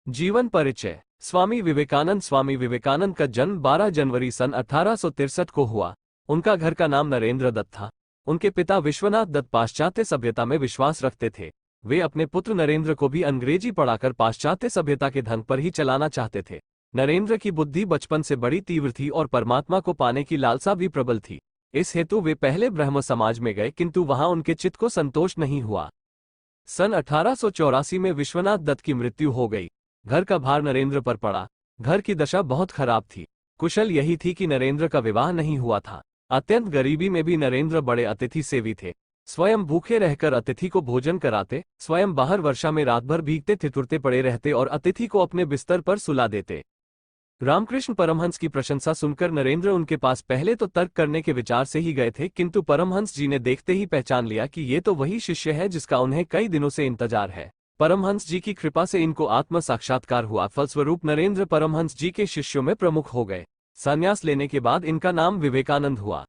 जीवन परिचय। स्वामी विवेकानंद का जन्म 12 जनवरी सन 1863 को हुआ। उनका घर का नाम नरेंद्र दत्त था। उनके पिता विश्वनाथ दत्त पाश्चात्य सभ्यता में विश्वास रखते थे। वे अपने पुत्र नरेंद्र को भी अंग्रेजी पढ़ाकर पाश्चात्य सभ्यता के ढंग पर ही चलाना चाहते थे। नरेंद्र की बुद्धि बचपन से बड़ी तीव्र थी और परमात्मा को पाने की लालसा भी प्रबल थी। इस हेतु वे पहले ब्रह्म समाज में गए, किंतु वहां उनके चित्त को संतोष नहीं हुआ। सन 1884 में विश्वनाथ दत्त की मृत्यु हो गई। घर का भार नरेंद्र पर पड़ा। घर की दशा बहुत खराब थी। कुशल यही थी कि नरेंद्र का विवाह नहीं हुआ था। अत्यंत गरीबी में भी नरेंद्र बड़े अतिथि सेवी थे। स्वयं भूखे रहकर अतिथि को भोजन कराते, स्वयं बाहर वर्षा में रात भर भीगते ठिठुरते पड़े रहते और अतिथि को अपने बिस्तर पर सुला देते। रामकृष्ण परमहंस की प्रशंसा सुनकर नरेंद्र उनके पास पहले तो तर्क करने के विचार से ही गए थे, किंतु परमहंस जी ने देखते ही पहचान लिया कि ये तो वही शिष्य है जिसका उन्हें कई दिनों से इंतजार है। परमहंस जी की कृपा से इनको आत्म साक्षात्कार हुआ। फलस्वरूप नरेंद्र परमहंस जी के शिष्यों में प्रमुख हो गए। संन्यास लेने के बाद इनका नाम विवेकानंद हुआ।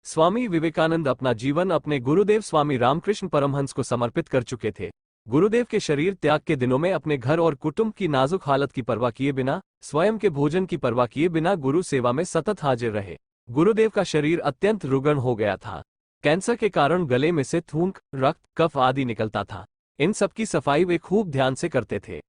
स्वामी विवेकानंद अपना जीवन अपने गुरुदेव स्वामी रामकृष्ण परमहंस को समर्पित कर चुके थे। गुरुदेव के शरीर त्याग के दिनों में अपने घर और कुटुंब की नाजुक हालत की परवाह किए बिना, स्वयं के भोजन की परवाह किए बिना गुरु सेवा में सतत हाजिर रहे। गुरुदेव का शरीर अत्यंत रुग्ण हो गया था। कैंसर के कारण गले में से थूक, रक्त, कफ आदि निकलता था। इन सब की सफाई वे खूब ध्यान से करते थे।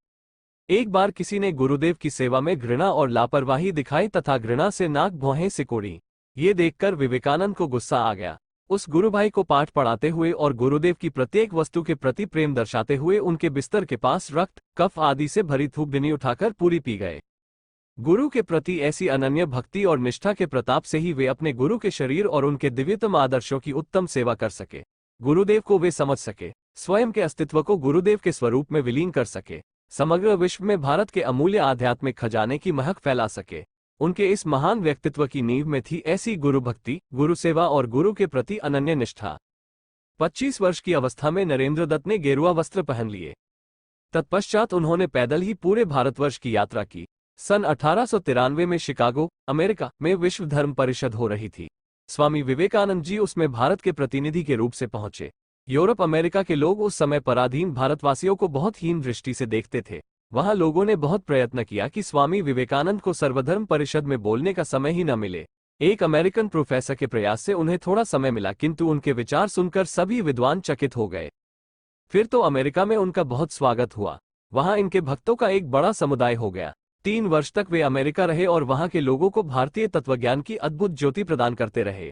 एक बार किसी ने गुरुदेव की सेवा में घृणा और लापरवाही दिखाई तथा घृणा से नाक भौहें सिकोड़ी। ये देखकर विवेकानंद को गुस्सा आ गया। उस गुरुभाई को पाठ पढ़ाते हुए और गुरुदेव की प्रत्येक वस्तु के प्रति प्रेम दर्शाते हुए उनके बिस्तर के पास रक्त, कफ आदि से भरी थूकदिनी उठाकर पूरी पी गए। गुरु के प्रति ऐसी अनन्य भक्ति और निष्ठा के प्रताप से ही वे अपने गुरु के शरीर और उनके दिव्यतम आदर्शों की उत्तम सेवा कर सके। गुरुदेव को वे समझ सके, स्वयं के अस्तित्व को गुरुदेव के स्वरूप में विलीन कर सके, समग्र विश्व में भारत के अमूल्य आध्यात्मिक खजाने की महक फैला सके। उनके इस महान व्यक्तित्व की नींव में थी ऐसी गुरु भक्ति, गुरु सेवा और गुरु के प्रति अनन्य निष्ठा। 25 वर्ष की अवस्था में नरेंद्र दत्त ने गेरुआ वस्त्र पहन लिए। तत्पश्चात उन्होंने पैदल ही पूरे भारतवर्ष की यात्रा की। सन 1893 में शिकागो, अमेरिका में विश्व धर्म परिषद हो रही थी। स्वामी विवेकानंद जी उसमें भारत के प्रतिनिधि के रूप से पहुंचे। यूरोप अमेरिका के लोग उस समय पराधीन भारतवासियों को बहुत हीन दृष्टि से देखते थे। वहां लोगों ने बहुत प्रयत्न किया कि स्वामी विवेकानंद को सर्वधर्म परिषद में बोलने का समय ही न मिले। एक अमेरिकन प्रोफेसर के प्रयास से उन्हें थोड़ा समय मिला, किंतु उनके विचार सुनकर सभी विद्वान चकित हो गए। फिर तो अमेरिका में उनका बहुत स्वागत हुआ। वहां इनके भक्तों का एक बड़ा समुदाय हो गया। 3 वर्ष तक वे अमेरिका रहे और वहां के लोगों को भारतीय तत्वज्ञान की अद्भुत ज्योति प्रदान करते रहे।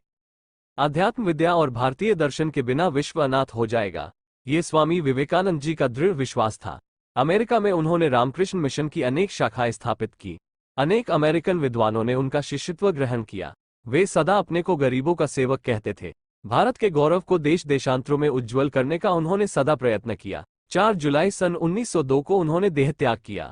आध्यात्म विद्या और भारतीय दर्शन के बिना विश्व अनाथ हो जाएगा, ये स्वामी विवेकानंद जी का दृढ़ विश्वास था। अमेरिका में उन्होंने रामकृष्ण मिशन की अनेक शाखाएं स्थापित की। अनेक अमेरिकन विद्वानों ने उनका शिष्यत्व ग्रहण किया। वे सदा अपने को गरीबों का सेवक कहते थे। भारत के गौरव को देश देशांतरों में उज्ज्वल करने का उन्होंने सदा प्रयत्न किया। 4 जुलाई सन 1902 को उन्होंने देह त्याग किया।